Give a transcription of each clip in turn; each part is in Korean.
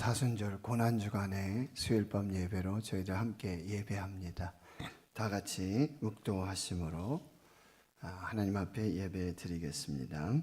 사순절 고난주간의 수요일밤 예배로 저희들 함께 예배합니다. 다 같이 묵도하심으로 하나님 앞에 예배 드리겠습니다.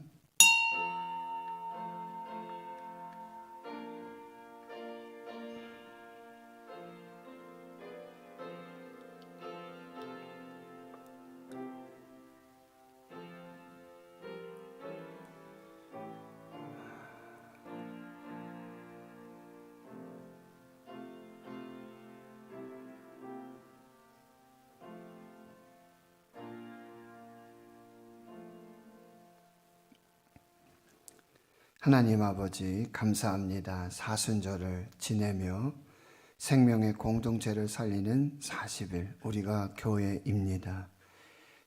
하나님 아버지 감사합니다. 사순절을 지내며 생명의 공동체를 살리는 40일 우리가 교회입니다.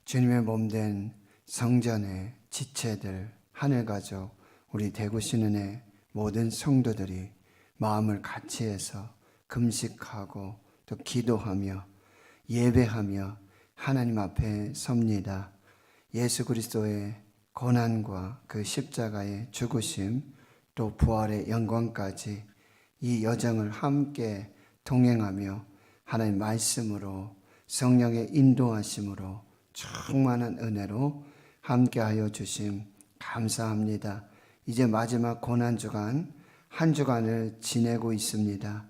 주님의 몸된 성전의 지체들, 하늘가족, 우리 대구신은의 모든 성도들이 마음을 같이 해서 금식하고 또 기도하며 예배하며 하나님 앞에 섭니다. 예수 그리스도의 고난과 그 십자가의 죽으심 또 부활의 영광까지 이 여정을 함께 동행하며 하나님 말씀으로 성령의 인도하심으로 충만한 은혜로 함께하여 주심 감사합니다. 이제 마지막 고난주간 한 주간을 지내고 있습니다.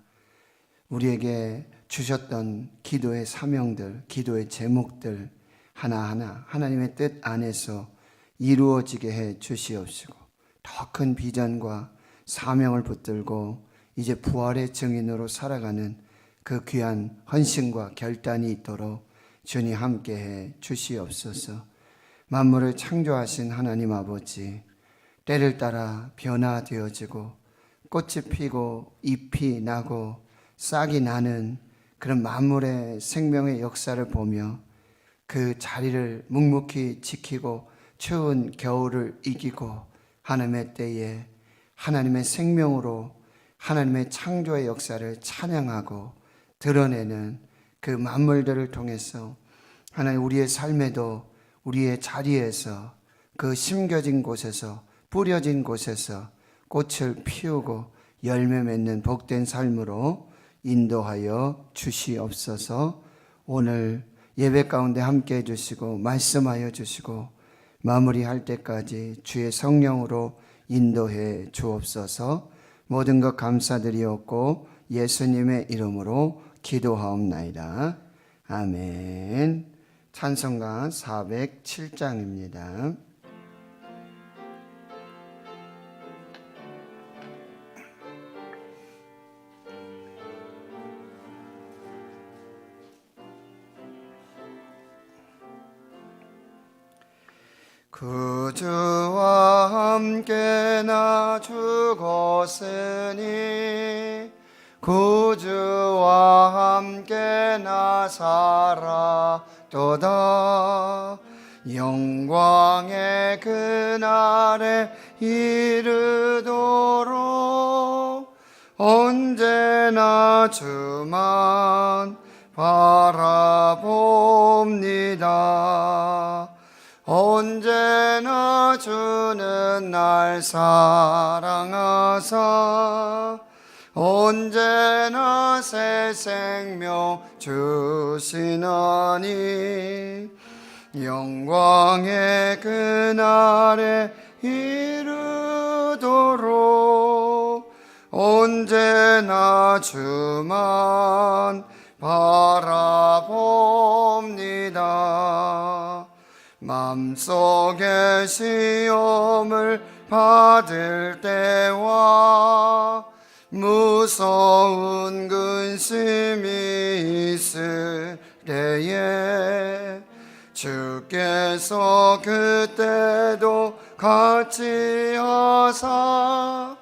우리에게 주셨던 기도의 사명들, 기도의 제목들 하나하나 하나님의 뜻 안에서 이루어지게 해 주시옵시고 더 큰 비전과 사명을 붙들고 이제 부활의 증인으로 살아가는 그 귀한 헌신과 결단이 있도록 주님 함께 해 주시옵소서. 만물을 창조하신 하나님 아버지, 때를 따라 변화되어지고 꽃이 피고 잎이 나고 싹이 나는 그런 만물의 생명의 역사를 보며 그 자리를 묵묵히 지키고 추운 겨울을 이기고 하나님의 때에 하나님의 생명으로 하나님의 창조의 역사를 찬양하고 드러내는 그 만물들을 통해서 하나님 우리의 삶에도 우리의 자리에서 그 심겨진 곳에서 뿌려진 곳에서 꽃을 피우고 열매 맺는 복된 삶으로 인도하여 주시옵소서. 오늘 예배 가운데 함께 해주시고 말씀하여 주시고 마무리할 때까지 주의 성령으로 인도해 주옵소서. 모든 것 감사드리옵고 예수님의 이름으로 기도하옵나이다. 아멘. 찬송가 407장입니다. 구주와 함께 나 죽었으니 구주와 함께 나 살았도다. 영광의 그날에 이르도록 언제나 주만 바라봅니다. 언제나 주는 날 사랑하사 언제나 새 생명 주시나니 영광의 그날에 이르도록 언제나 주만 바라봅니다. 맘속에 시험을 받을 때와 무서운 근심이 있을 때에 주께서 그때도 같이 하사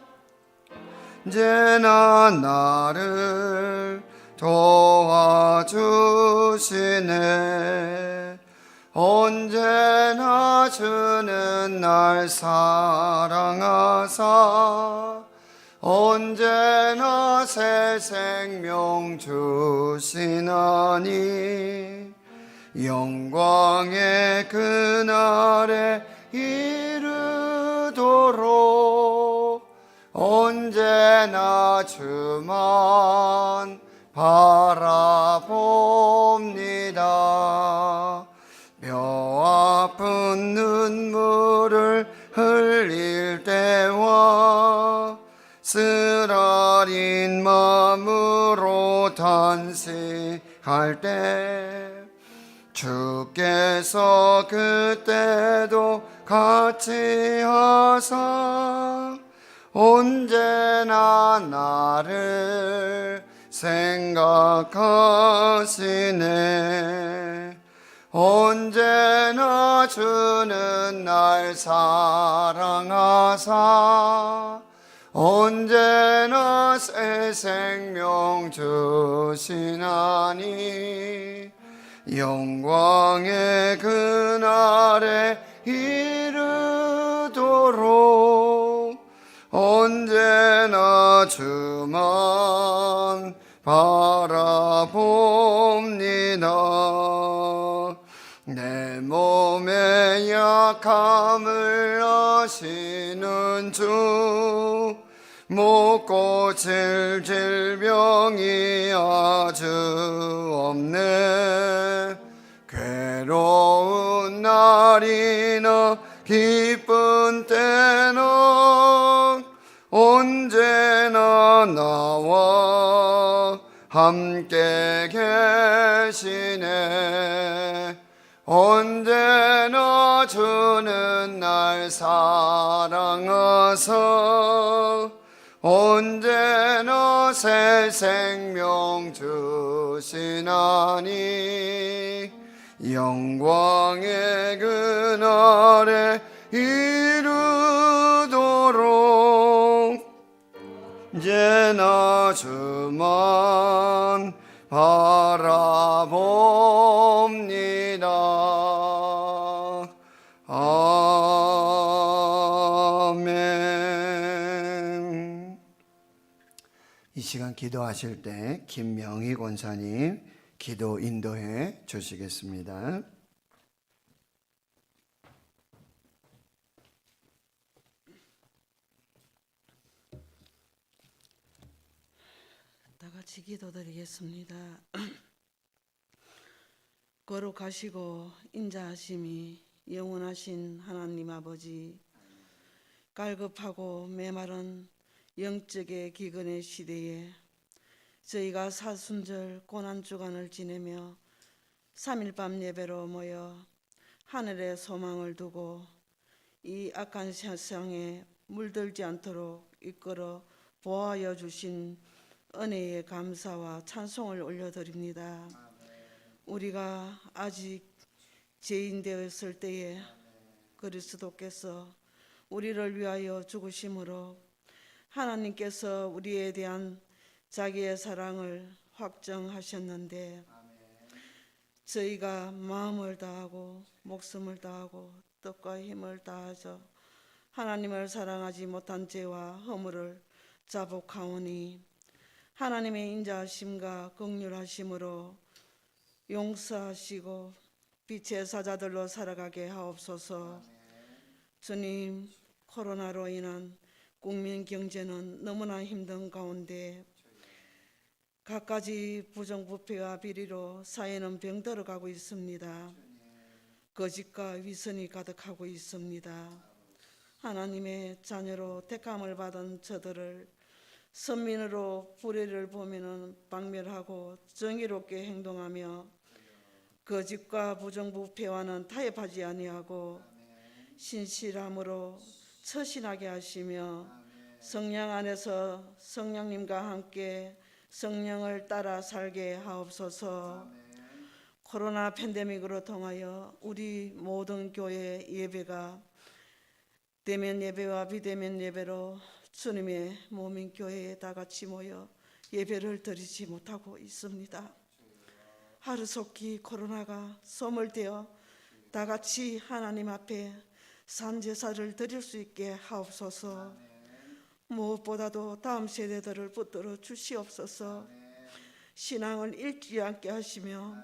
언제나 나를 도와주시네. 언제나 주는 날 사랑하사 언제나 새 생명 주시나니 영광의 그날에 이르도록 언제나 주만 바라봅니다. 뼈 아픈 눈물을 흘릴 때와 쓰라린 마음으로 탄식할 때 주께서 그때도 같이 하사 언제나 나를 생각하시네. 언제나 주는 날 사랑하사 언제나 새 생명 주시나니 영광의 그날에 이르도록 언제나 주만 바라봅니다. 내 몸의 약함을 아시는 주, 못 고칠 질병이 아주 없네. 괴로운 날이나 기쁜 때나 언제나 나와 함께 계시네. 언제나 주는 날 사랑하사 언제나 새 생명 주시나니 영광의 그날에 이르도록 언제나 주만 바라봅니다. 아멘. 이 시간 기도하실 때 김명희 권사님 기도 인도해 주시겠습니다. 다 같이 기도드리겠습니다. 거룩하시고 인자하심이 영원하신 하나님 아버지, 갈급하고 메마른 영적의 기근의 시대에 저희가 사순절 고난주간을 지내며 3일 밤 예배로 모여 하늘에 소망을 두고 이 악한 세상에 물들지 않도록 이끌어 보호하여 주신 은혜의 감사와 찬송을 올려드립니다. 우리가 아직 죄인 되었을 때에 그리스도께서 우리를 위하여 죽으심으로 하나님께서 우리에 대한 자기의 사랑을 확정하셨는데 저희가 마음을 다하고 목숨을 다하고 뜻과 힘을 다하여 하나님을 사랑하지 못한 죄와 허물을 자복하오니 하나님의 인자하심과 긍휼하심으로 용서하시고 빛의 사자들로 살아가게 하옵소서. 주님, 코로나로 인한 국민 경제는 너무나 힘든 가운데 갖가지 부정부패와 비리로 사회는 병들어가고 있습니다. 거짓과 위선이 가득하고 있습니다. 하나님의 자녀로 택함을 받은 저들을 선민으로 불의를 보면은 박멸하고 정의롭게 행동하며 거짓과 부정부패와는 타협하지 아니하고 신실함으로 처신하게 하시며 성령 안에서 성령님과 함께 성령을 따라 살게 하옵소서. 코로나 팬데믹으로 통하여 우리 모든 교회 예배가 대면 예배와 비대면 예배로 주님의 몸인 교회에 다 같이 모여 예배를 드리지 못하고 있습니다. 하루속히 코로나가 소멸되어 다 같이 하나님 앞에 산제사를 드릴 수 있게 하옵소서. 무엇보다도 다음 세대들을 붙들어 주시옵소서. 신앙을 잃지 않게 하시며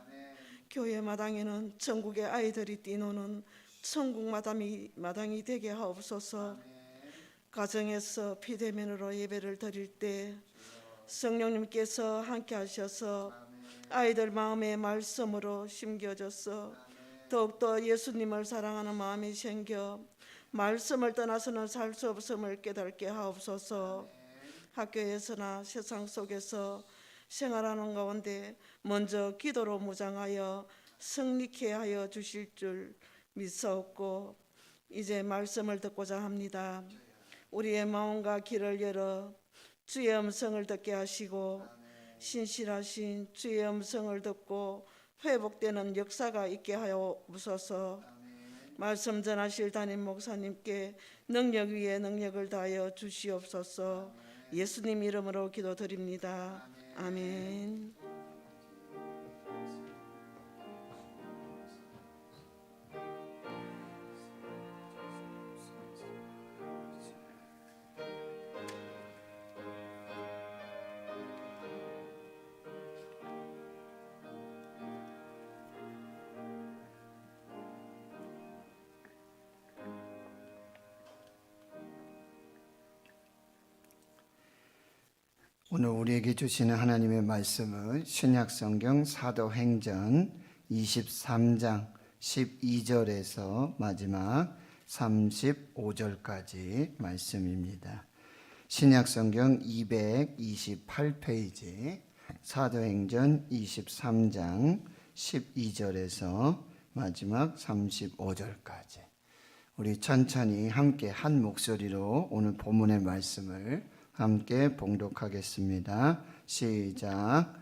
교회 마당에는 천국의 아이들이 뛰노는 천국 마당이 되게 하옵소서. 가정에서 비대면으로 예배를 드릴 때 성령님께서 함께 하셔서 아이들 마음에 말씀으로 심겨져서 더욱더 예수님을 사랑하는 마음이 생겨 말씀을 떠나서는 살 수 없음을 깨닫게 하옵소서. 학교에서나 세상 속에서 생활하는 가운데 먼저 기도로 무장하여 승리케 하여 주실 줄 믿사옵고 이제 말씀을 듣고자 합니다. 우리의 마음과 귀를 열어 주의 음성을 듣게 하시고 신실하신 주의 음성을 듣고 회복되는 역사가 있게 하옵소서. 말씀 전하실 담임 목사님께 능력 위에 능력을 다하여 주시옵소서. 예수님 이름으로 기도드립니다. 아멘. 오늘 우리에게 주시는 하나님의 말씀은 신약성경 사도행전 23장 12절에서 마지막 35절까지 말씀입니다. 신약성경 228페이지 사도행전 23장 12절에서 마지막 35절까지 우리 천천히 함께 한 목소리로 오늘 본문의 말씀을 함께 봉독하겠습니다. 시작.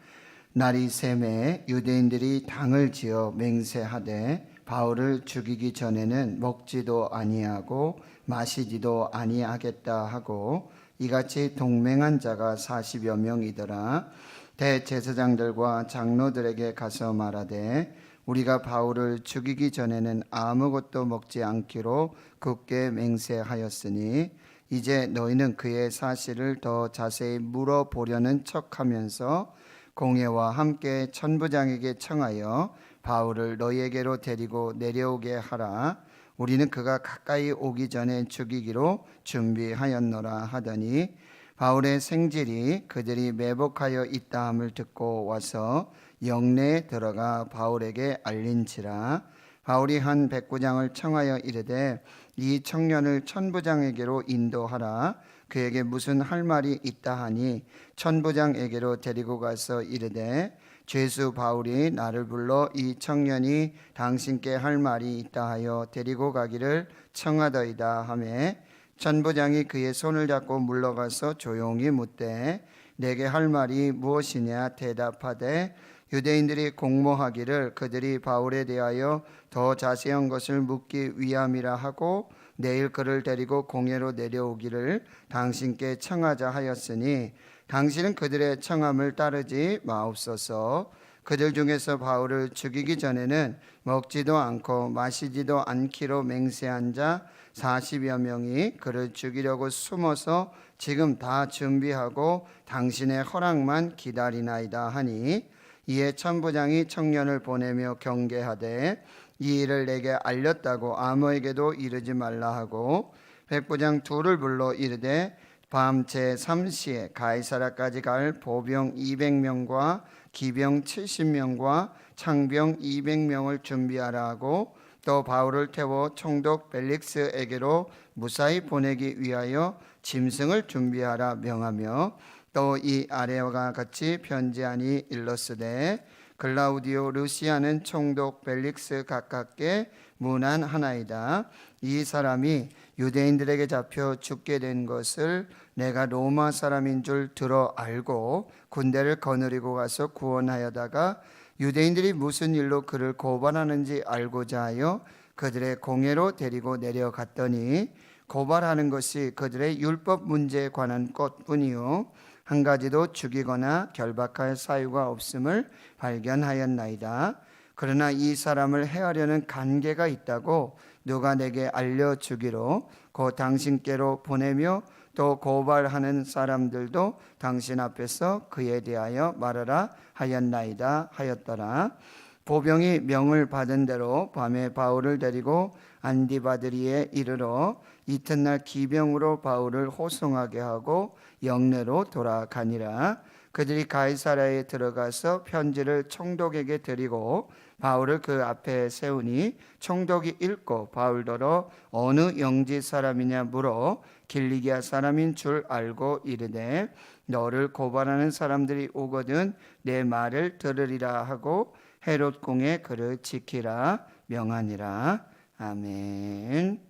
날이 새매 유대인들이 당을 지어 맹세하되 바울을 죽이기 전에는 먹지도 아니하고 마시지도 아니하겠다 하고 이같이 동맹한 자가 40여 명이더라. 대제사장들과 장로들에게 가서 말하되 우리가 바울을 죽이기 전에는 아무것도 먹지 않기로 굳게 맹세하였으니 이제 너희는 그의 사실을 더 자세히 물어보려는 척하면서 공회와 함께 천부장에게 청하여 바울을 너희에게로 데리고 내려오게 하라. 우리는 그가 가까이 오기 전에 죽이기로 준비하였노라 하더니 바울의 생질이 그들이 매복하여 있다함을 듣고 와서 영내에 들어가 바울에게 알린지라. 바울이 한 백부장을 청하여 이르되 이 청년을 천부장에게로 인도하라. 그에게 무슨 할 말이 있다 하니 천부장에게로 데리고 가서 이르되 죄수 바울이 나를 불러 이 청년이 당신께 할 말이 있다 하여 데리고 가기를 청하더이다 하매 천부장이 그의 손을 잡고 물러가서 조용히 묻되 내게 할 말이 무엇이냐 대답하되 유대인들이 공모하기를 그들이 바울에 대하여 더 자세한 것을 묻기 위함이라 하고 내일 그를 데리고 공회로 내려오기를 당신께 청하자 하였으니 당신은 그들의 청함을 따르지 마옵소서. 그들 중에서 바울을 죽이기 전에는 먹지도 않고 마시지도 않기로 맹세한 자 40여 명이 그를 죽이려고 숨어서 지금 다 준비하고 당신의 허락만 기다리나이다 하니 이에 천부장이 청년을 보내며 경계하되 이 일을 내게 알렸다고 아무에게도 이르지 말라 하고 백부장 둘을 불러 이르되 밤 제3시에 가이사라까지 갈 보병 200명과 기병 70명과 창병 200명을 준비하라 하고 또 바울을 태워 총독 벨릭스에게로 무사히 보내기 위하여 짐승을 준비하라 명하며 또 이 아래와 같이 편지하니 일렀으되 글라우디오 루시아는 총독 벨릭스 가깝게 문안하나이다. 이 사람이 유대인들에게 잡혀 죽게 된 것을 내가 로마 사람인 줄 들어 알고 군대를 거느리고 가서 구원하여다가 유대인들이 무슨 일로 그를 고발하는지 알고자 하여 그들의 공회로 데리고 내려갔더니 고발하는 것이 그들의 율법 문제에 관한 것뿐이요 한 가지도 죽이거나 결박할 사유가 없음을 발견하였나이다. 그러나 이 사람을 해하려는 간계가 있다고 누가 내게 알려주기로 곧 당신께로 보내며 또 고발하는 사람들도 당신 앞에서 그에 대하여 말하라 하였나이다 하였더라. 보병이 명을 받은 대로 밤에 바울을 데리고 안디바드리에 이르러 이튿날 기병으로 바울을 호송하게 하고 영내로 돌아가니라. 그들이 가이사랴에 들어가서 편지를 총독에게 드리고 바울을 그 앞에 세우니 총독이 읽고 바울더러 어느 영지 사람이냐 물어 길리기아 사람인 줄 알고 이르되 너를 고발하는 사람들이 오거든 내 말을 들으리라 하고 헤롯 공에 그를 지키라 명하니라. 아멘.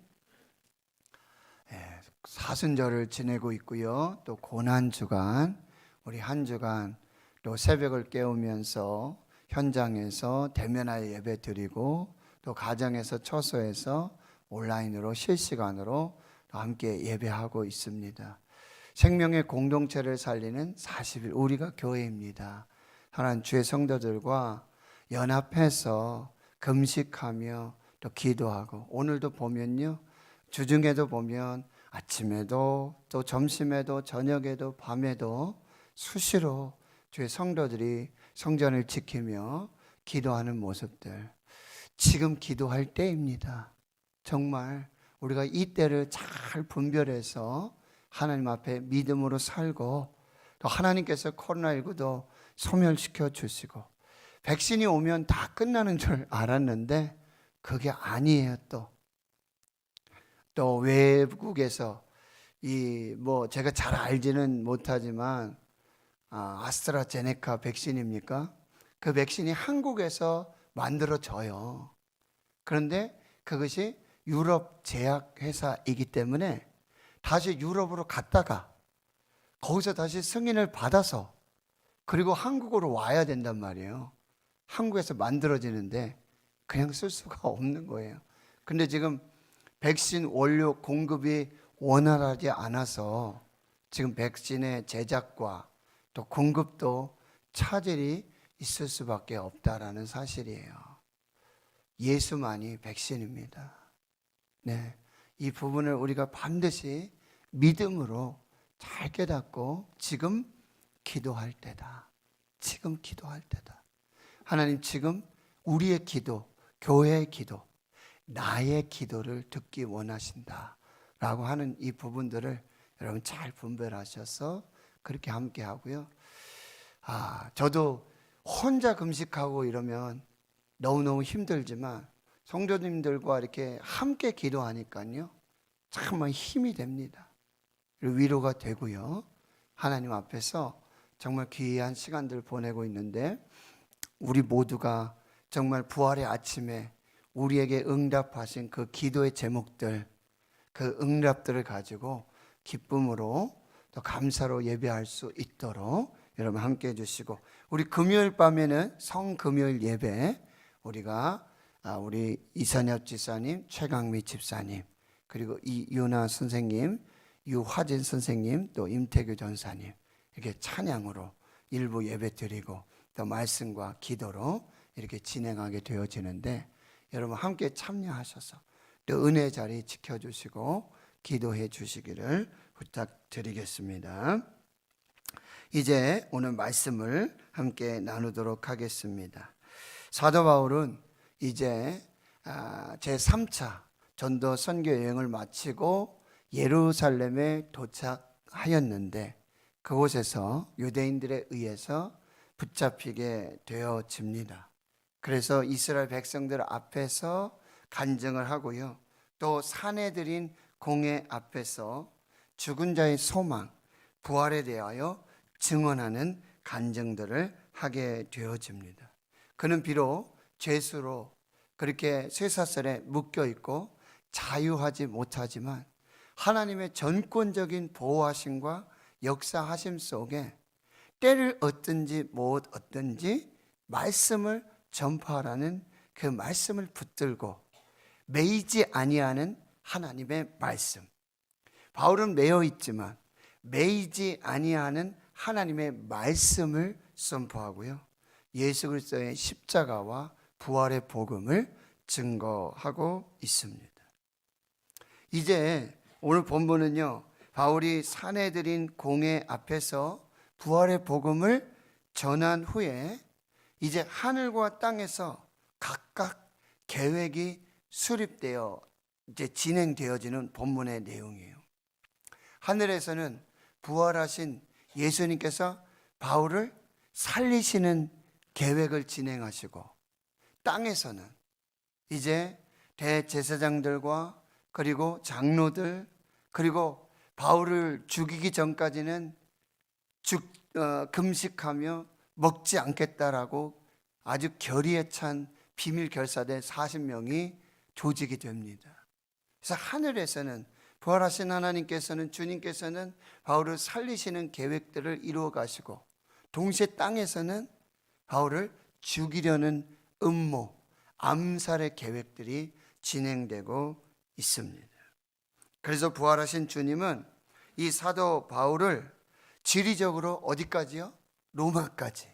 사순절을 지내고 있고요. 또 고난주간, 우리 한 주간 또 새벽을 깨우면서 현장에서 대면하여 예배 드리고 또 가정에서 처소에서 온라인으로 실시간으로 함께 예배하고 있습니다. 생명의 공동체를 살리는 40일 우리가 교회입니다. 하나님 주의 성도들과 연합해서 금식하며 또 기도하고 오늘도 보면요. 주중에도 보면 아침에도 또 점심에도 저녁에도 밤에도 수시로 주의 성도들이 성전을 지키며 기도하는 모습들. 지금 기도할 때입니다. 정말 우리가 이 때를 잘 분별해서 하나님 앞에 믿음으로 살고 또 하나님께서 코로나19도 소멸시켜 주시고 백신이 오면 다 끝나는 줄 알았는데 그게 아니에요. 또 외국에서 제가 잘 알지는 못하지만 아스트라제네카 백신입니까? 그 백신이 한국에서 만들어져요. 그런데 그것이 유럽 제약회사이기 때문에 다시 유럽으로 갔다가 거기서 다시 승인을 받아서 그리고 한국으로 와야 된단 말이에요. 한국에서 만들어지는데 그냥 쓸 수가 없는 거예요. 근데 지금 백신 원료 공급이 원활하지 않아서 지금 백신의 제작과 또 공급도 차질이 있을 수밖에 없다라는 사실이에요. 예수만이 백신입니다. 네, 이 부분을 우리가 반드시 믿음으로 잘 깨닫고 지금 기도할 때다. 지금 기도할 때다. 하나님 지금 우리의 기도, 교회의 기도, 나의 기도를 듣기 원하신다 라고 하는 이 부분들을 여러분 잘 분별하셔서 그렇게 함께 하고요. 저도 혼자 금식하고 이러면 너무너무 힘들지만 성도님들과 이렇게 함께 기도하니까요. 정말 힘이 됩니다. 위로가 되고요. 하나님 앞에서 정말 귀한 시간들 보내고 있는데 우리 모두가 정말 부활의 아침에 우리에게 응답하신 그 기도의 제목들, 그 응답들을 가지고 기쁨으로 또 감사로 예배할 수 있도록 여러분 함께 해주시고 우리 금요일 밤에는 성금요일 예배 우리가 우리 이선엽 지사님, 최강미 집사님 그리고 이윤아 선생님, 유화진 선생님 또 임태규 전사님 이렇게 찬양으로 일부 예배 드리고 또 말씀과 기도로 이렇게 진행하게 되어지는데 여러분 함께 참여하셔서 또 은혜 자리 지켜주시고 기도해 주시기를 부탁드리겠습니다. 이제 오늘 말씀을 함께 나누도록 하겠습니다. 사도 바울은 이제 제3차 전도 선교 여행을 마치고 예루살렘에 도착하였는데 그곳에서 유대인들에 의해서 붙잡히게 되어집니다. 그래서 이스라엘 백성들 앞에서 간증을 하고요. 또 사내들인 공회 앞에서 죽은 자의 소망, 부활에 대하여 증언하는 간증들을 하게 되어집니다. 그는 비록 죄수로 그렇게 쇠사슬에 묶여 있고 자유하지 못하지만 하나님의 전권적인 보호하심과 역사하심 속에 때를 얻든지 못 얻든지 말씀을 전파하라는 그 말씀을 붙들고 매이지 아니하는 하나님의 말씀. 바울은 매여 있지만 매이지 아니하는 하나님의 말씀을 선포하고요. 예수 그리스도의 십자가와 부활의 복음을 증거하고 있습니다. 이제 오늘 본문은요. 바울이 사내들인 공회 앞에서 부활의 복음을 전한 후에 이제 하늘과 땅에서 각각 계획이 수립되어 이제 진행되어지는 본문의 내용이에요. 하늘에서는 부활하신 예수님께서 바울을 살리시는 계획을 진행하시고, 땅에서는 이제 대제사장들과 그리고 장로들, 그리고 바울을 죽이기 전까지는 금식하며 먹지 않겠다라고 아주 결의에 찬 비밀 결사대 40명이 조직이 됩니다. 그래서 하늘에서는 부활하신 하나님께서는, 주님께서는 바울을 살리시는 계획들을 이루어 가시고, 동시에 땅에서는 바울을 죽이려는 음모, 암살의 계획들이 진행되고 있습니다. 그래서 부활하신 주님은 이 사도 바울을 지리적으로 어디까지요? 로마까지,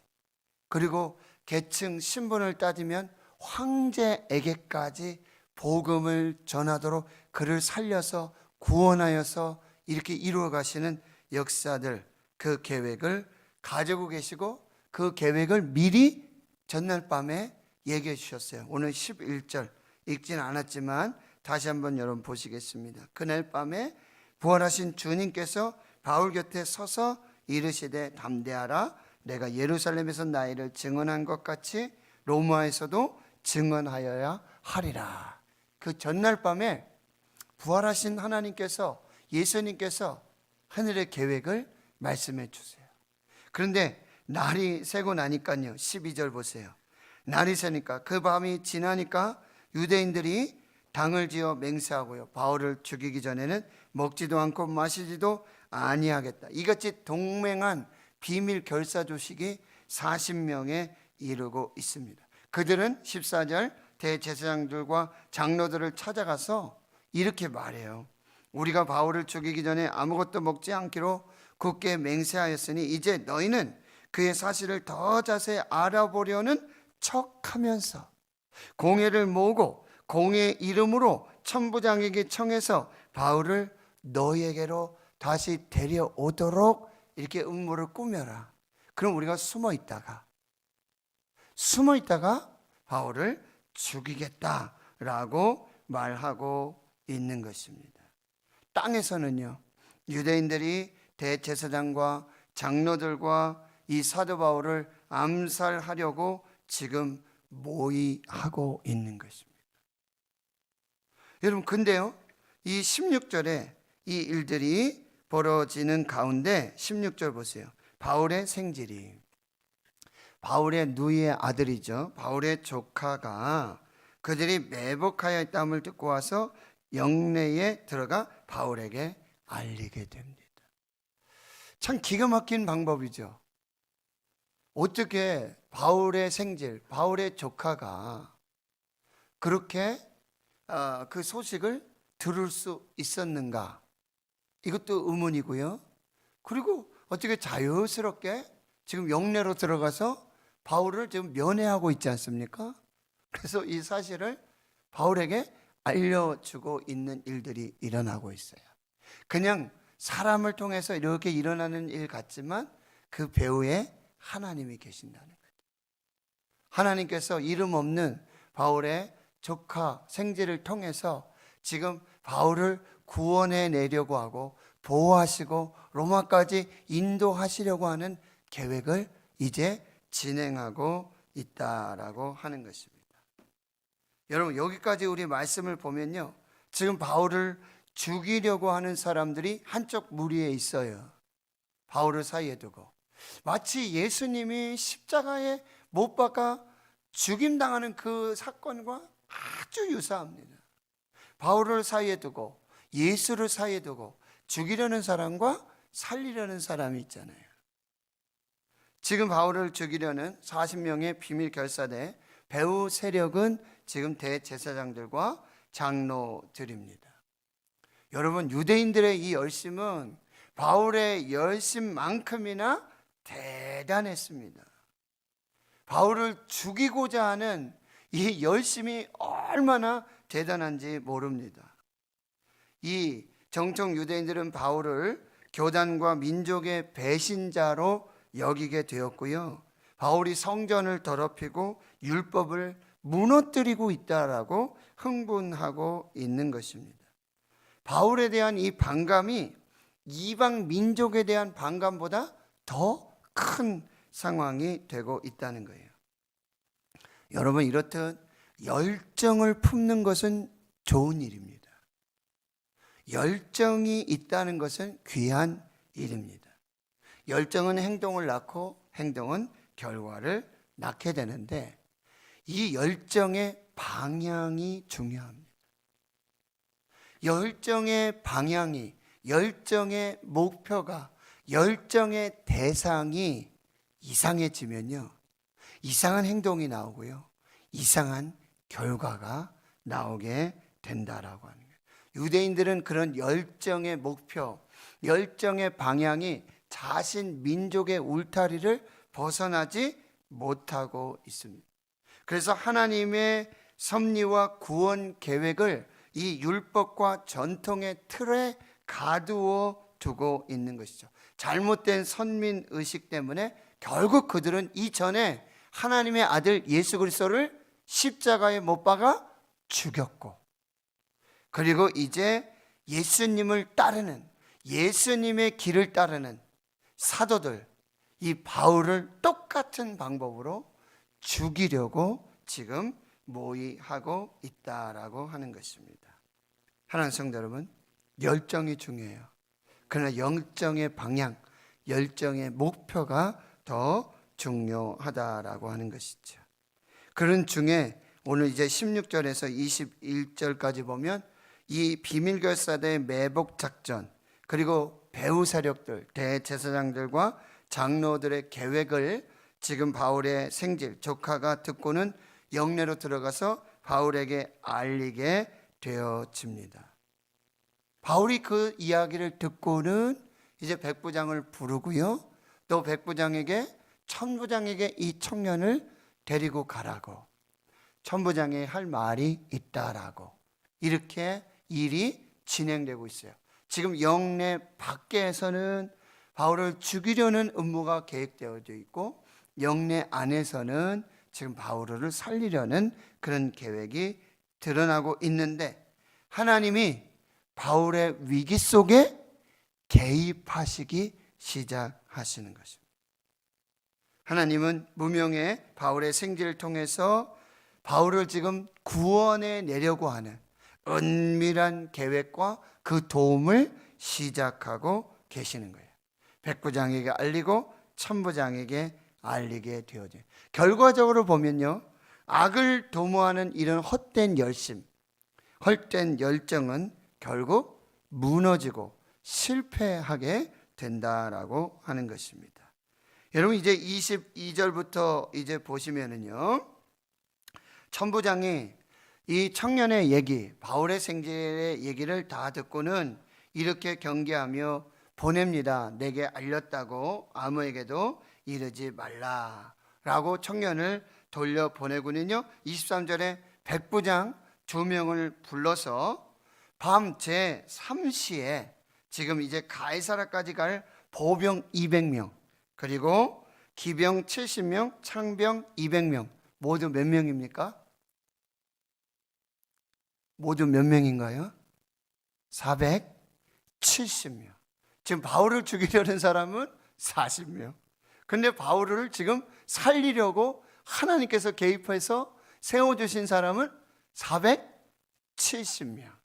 그리고 계층 신분을 따지면 황제에게까지 복음을 전하도록 그를 살려서 구원하여서 이렇게 이루어 가시는 역사들, 그 계획을 가지고 계시고, 그 계획을 미리 전날 밤에 얘기해 주셨어요. 오늘 11절 읽진 않았지만 다시 한번 여러분 보시겠습니다. 그날 밤에 부활하신 주님께서 바울 곁에 서서 이르시되 담대하라, 내가 예루살렘에서 나이를 증언한 것 같이 로마에서도 증언하여야 하리라. 그 전날 밤에 부활하신 하나님께서, 예수님께서 하늘의 계획을 말씀해 주세요. 그런데 날이 새고 나니까요, 12절 보세요. 날이 새니까, 그 밤이 지나니까 유대인들이 당을 지어 맹세하고요, 바울을 죽이기 전에는 먹지도 않고 마시지도 아니하겠다. 이같이 동맹한 비밀 결사 조식이 40명에 이르고 있습니다. 그들은 14절 대제사장들과 장로들을 찾아가서 이렇게 말해요. 우리가 바울을 죽이기 전에 아무것도 먹지 않기로 굳게 맹세하였으니 이제 너희는 그의 사실을 더 자세히 알아보려는 척하면서 공회를 모으고 공회 이름으로 천부장에게 청해서 바울을 너희에게로 다시 데려오도록 이렇게 음모를 꾸며라. 그럼 우리가 숨어 있다가 바울을 죽이겠다라고 말하고 있는 것입니다. 땅에서는요, 유대인들이 대제사장과 장로들과 이 사도 바울을 암살하려고 지금 모의하고 있는 것입니다. 여러분, 근데요, 이 16절에 이 일들이 벌어지는 가운데 16절 보세요. 바울의 생질이, 바울의 누이의 아들이죠, 바울의 조카가 그들이 매복하여 있다함을 듣고 와서 영내에 들어가 바울에게 알리게 됩니다. 참 기가 막힌 방법이죠. 어떻게 바울의 생질, 바울의 조카가 그렇게 그 소식을 들을 수 있었는가? 이것도 의문이고요. 그리고 어떻게 자유스럽게 지금 영내로 들어가서 바울을 지금 면회하고 있지 않습니까? 그래서 이 사실을 바울에게 알려주고 있는 일들이 일어나고 있어요. 그냥 사람을 통해서 이렇게 일어나는 일 같지만 그 배후에 하나님이 계신다는 거죠. 하나님께서 이름 없는 바울의 조카 생지를 통해서 지금 바울을 구원해 내려고 하고 보호하시고 로마까지 인도하시려고 하는 계획을 이제 진행하고 있다라고 하는 것입니다. 여러분, 여기까지 우리 말씀을 보면요, 지금 바울을 죽이려고 하는 사람들이 한쪽 무리에 있어요. 바울을 사이에 두고 마치 예수님이 십자가에 못 박아 죽임당하는 그 사건과 아주 유사합니다. 바울을 사이에 두고 예수를 사이에 두고 죽이려는 사람과 살리려는 사람이 있잖아요. 지금 바울을 죽이려는 40명의 비밀 결사대 배후 세력은 지금 대제사장들과 장로들입니다. 여러분, 유대인들의 이 열심은 바울의 열심만큼이나 대단했습니다. 바울을 죽이고자 하는 이 열심이 얼마나 대단한지 모릅니다. 이 정통 유대인들은 바울을 교단과 민족의 배신자로 여기게 되었고요, 바울이 성전을 더럽히고 율법을 무너뜨리고 있다라고 흥분하고 있는 것입니다. 바울에 대한 이 반감이 이방 민족에 대한 반감보다 더 큰 상황이 되고 있다는 거예요. 여러분, 이렇듯 열정을 품는 것은 좋은 일입니다. 열정이 있다는 것은 귀한 일입니다. 열정은 행동을 낳고 행동은 결과를 낳게 되는데 이 열정의 방향이 중요합니다. 열정의 방향이, 열정의 목표가, 열정의 대상이 이상해지면요, 이상한 행동이 나오고요, 이상한 결과가 나오게 된다라고 하는 거예요. 유대인들은 그런 열정의 목표, 열정의 방향이 자신 민족의 울타리를 벗어나지 못하고 있습니다. 그래서 하나님의 섭리와 구원 계획을 이 율법과 전통의 틀에 가두어 두고 있는 것이죠. 잘못된 선민 의식 때문에 결국 그들은 이전에 하나님의 아들 예수 그리스도를 십자가에 못 박아 죽였고, 그리고 이제 예수님을 따르는, 예수님의 길을 따르는 사도들, 이 바울을 똑같은 방법으로 죽이려고 지금 모의하고 있다라고 하는 것입니다. 하나님 성도 여러분, 열정이 중요해요. 그러나 열정의 방향, 열정의 목표가 더 중요하다라고 하는 것이죠. 그런 중에 오늘 이제 16절에서 21절까지 보면 이 비밀결사대의 매복 작전, 그리고 배후 세력들, 대제사장들과 장로들의 계획을 지금 바울의 생질, 조카가 듣고는 영내로 들어가서 바울에게 알리게 되어집니다. 바울이 그 이야기를 듣고는 이제 백부장을 부르고요, 또 백부장에게, 천부장에게 이 청년을 데리고 가라고, 천부장이 할 말이 있다라고, 이렇게 일이 진행되고 있어요. 지금 영내 밖에서는 바울을 죽이려는 음모가 계획되어져 있고, 영내 안에서는 지금 바울을 살리려는 그런 계획이 드러나고 있는데, 하나님이 바울의 위기 속에 개입하시기 시작하시는 것입니다. 하나님은 무명의 바울의 생지를 통해서 바울을 지금 구원해 내려고 하는 은밀한 계획과 그 도움을 시작하고 계시는 거예요. 백부장에게 알리고 천부장에게 알리게 되어져요. 결과적으로 보면요, 악을 도모하는 이런 헛된 열심, 헛된 열정은 결국 무너지고 실패하게 된다라고 하는 것입니다. 여러분, 이제 22절부터 이제 보시면은요, 천부장이 이 청년의 얘기, 바울의 생질의 얘기를 다 듣고는 이렇게 경계하며 보냅니다. 내게 알렸다고 아무에게도 이르지 말라라고 청년을 돌려보내고는요, 23절에 백부장 2명을 불러서 밤 제3시에 지금 이제 가이사라까지 갈 보병 200명, 그리고 기병 70명, 창병 200명, 모두 몇 명입니까? 모두 몇 명인가요? 470명. 지금 바울을 죽이려는 사람은 40명. 근데 바울을 지금 살리려고 하나님께서 개입해서 세워주신 사람은 470명.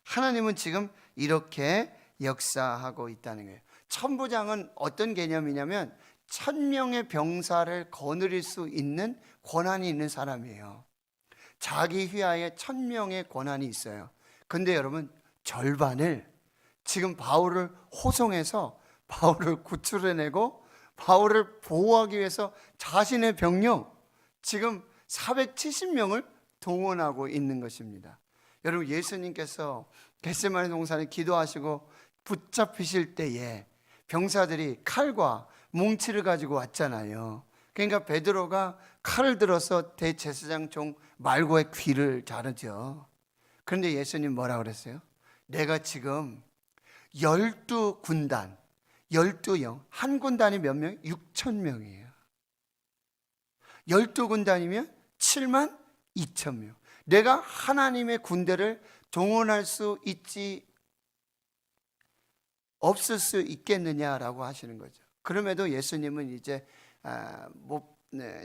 하나님은 지금 이렇게 역사하고 있다는 거예요. 천부장은 어떤 개념이냐면 1000명의 병사를 거느릴 수 있는 권한이 있는 사람이에요. 자기 휘하에 1000명의 권한이 있어요. 근데 여러분, 절반을 지금 바울을 호송해서 바울을 구출해내고 바울을 보호하기 위해서 자신의 병력 지금 470명을 동원하고 있는 것입니다. 여러분, 예수님께서 겟세마네 동산에 기도하시고 붙잡히실 때에 병사들이 칼과 뭉치를 가지고 왔잖아요. 그러니까 베드로가 칼을 들어서 대제사장 종 말고의 귀를 자르죠. 그런데 예수님 뭐라 그랬어요? 내가 지금 12군단, 12영, 한 군단이 몇 명? 6,000명이에요. 12군단이면 7만 2,000명. 내가 하나님의 군대를 동원할 수 있지 없을 수 있겠느냐라고 하시는 거죠. 그럼에도 예수님은 이제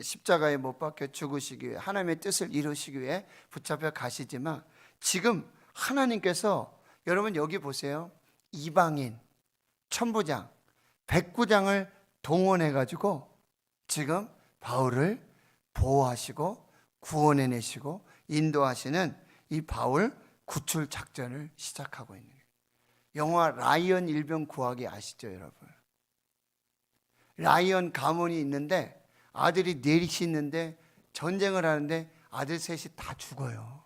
십자가에 못 박혀 죽으시기 위해 하나님의 뜻을 이루시기 위해 붙잡혀 가시지만 지금 하나님께서 여러분 여기 보세요. 이방인, 천부장, 백부장을 동원해 가지고 지금 바울을 보호하시고 구원해내시고 인도하시는 이 바울 구출 작전을 시작하고 있는 거예요. 영화 라이언 일병 구하기 아시죠, 여러분? 라이언 가문이 있는데 아들이 넷이 있는데 전쟁을 하는데 아들 셋이 다 죽어요.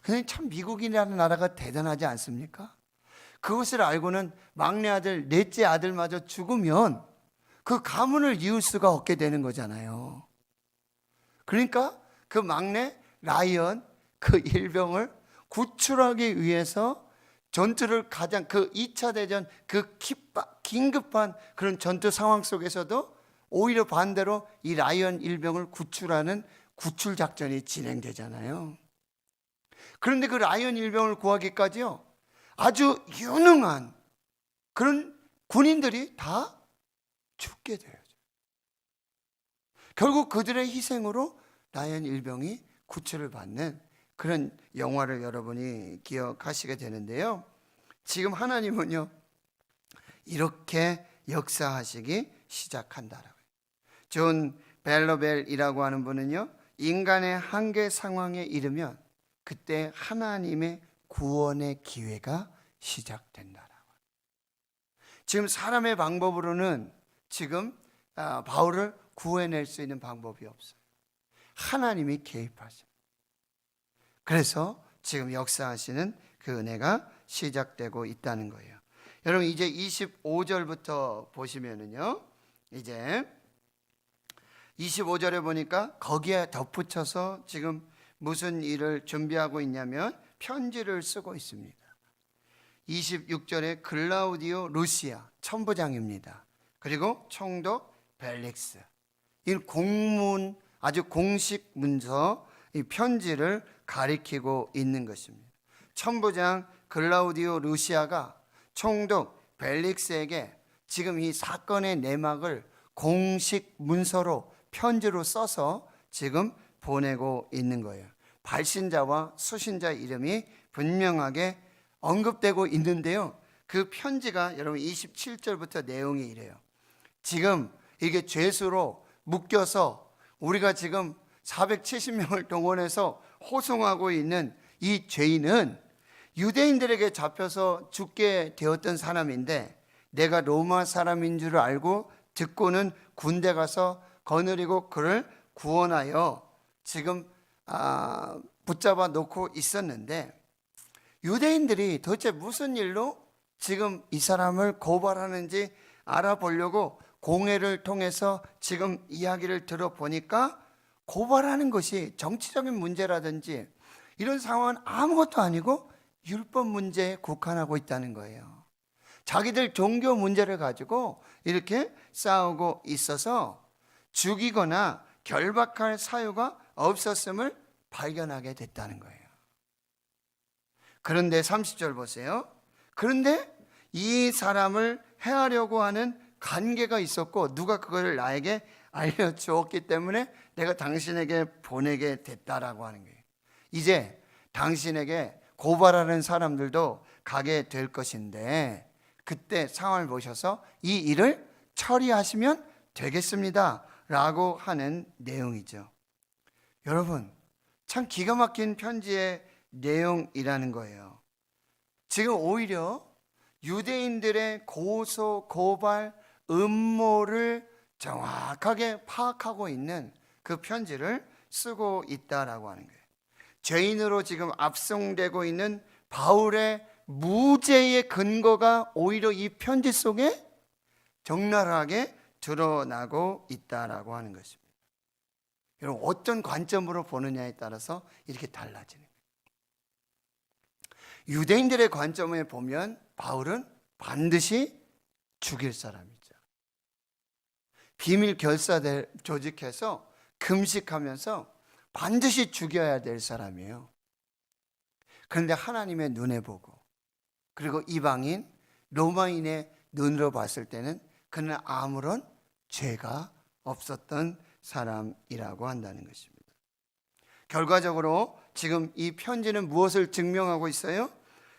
근데 참 미국이라는 나라가 대단하지 않습니까? 그것을 알고는 막내 아들, 넷째 아들마저 죽으면 그 가문을 이을 수가 없게 되는 거잖아요. 그러니까 그 막내 라이언 그 일병을 구출하기 위해서 전투를 가장 그 2차 대전 그 긴급한 그런 전투 상황 속에서도 오히려 반대로 이 라이언 일병을 구출하는 구출 작전이 진행되잖아요. 그런데 그 라이언 일병을 구하기까지요 아주 유능한 그런 군인들이 다 죽게 돼요. 결국 그들의 희생으로 라이언 일병이 구출을 받는 그런 영화를 여러분이 기억하시게 되는데요. 지금 하나님은요 이렇게 역사하시기 시작한다라고요. 존 벨러벨이라고 하는 분은요 인간의 한계 상황에 이르면 그때 하나님의 구원의 기회가 시작된다라고. 지금 사람의 방법으로는 지금 바울을 구해낼 수 있는 방법이 없어요. 하나님이 개입하십니다. 그래서 지금 역사하시는 그 은혜가 시작되고 있다는 거예요. 여러분 이제 25절부터 보시면은요 이제 25절에 보니까 거기에 덧붙여서 지금 무슨 일을 준비하고 있냐면 편지를 쓰고 있습니다. 26절에 글라우디오 루시아 천부장입니다. 그리고 총독 벨릭스. 이 공문 아주 공식 문서 이 편지를 가리키고 있는 것입니다. 천부장 글라우디오 루시아가 총독 벨릭스에게 지금 이 사건의 내막을 공식 문서로 편지로 써서 지금 보내고 있는 거예요. 발신자와 수신자 이름이 분명하게 언급되고 있는데요. 그 편지가 여러분 27절부터 내용이 이래요. 지금 이게 죄수로 묶여서 우리가 지금 470명을 동원해서 호송하고 있는 이 죄인은 유대인들에게 잡혀서 죽게 되었던 사람인데 내가 로마 사람인 줄 알고 듣고는 군대 가서 거느리고 그를 구원하여 지금 붙잡아 놓고 있었는데 유대인들이 도대체 무슨 일로 지금 이 사람을 고발하는지 알아보려고 공회를 통해서 지금 이야기를 들어보니까 고발하는 것이 정치적인 문제라든지 이런 상황은 아무것도 아니고 율법 문제에 국한하고 있다는 거예요. 자기들 종교 문제를 가지고 이렇게 싸우고 있어서 죽이거나 결박할 사유가 없었음을 발견하게 됐다는 거예요. 그런데 30절 보세요. 그런데 이 사람을 해하려고 하는 관계가 있었고 누가 그걸 나에게 알려주었기 때문에 내가 당신에게 보내게 됐다라고 하는 거예요. 이제 당신에게 고발하는 사람들도 가게 될 것인데 그때 상황을 보셔서 이 일을 처리하시면 되겠습니다 라고 하는 내용이죠. 여러분 참 기가 막힌 편지의 내용이라는 거예요. 지금 오히려 유대인들의 고소, 고발, 음모를 정확하게 파악하고 있는 그 편지를 쓰고 있다라고 하는 거예요. 죄인으로 지금 압송되고 있는 바울의 무죄의 근거가 오히려 이 편지 속에 적나라하게 드러나고 있다라고 하는 것입니다. 여러분 어떤 관점으로 보느냐에 따라서 이렇게 달라지는 거예요. 유대인들의 관점에 보면 바울은 반드시 죽일 사람이죠. 비밀 결사대 조직해서 금식하면서 반드시 죽여야 될 사람이에요. 그런데 하나님의 눈에 보고, 그리고 이방인 로마인의 눈으로 봤을 때는 그는 아무런 죄가 없었던 사람이라고 한다는 것입니다. 결과적으로 지금 이 편지는 무엇을 증명하고 있어요?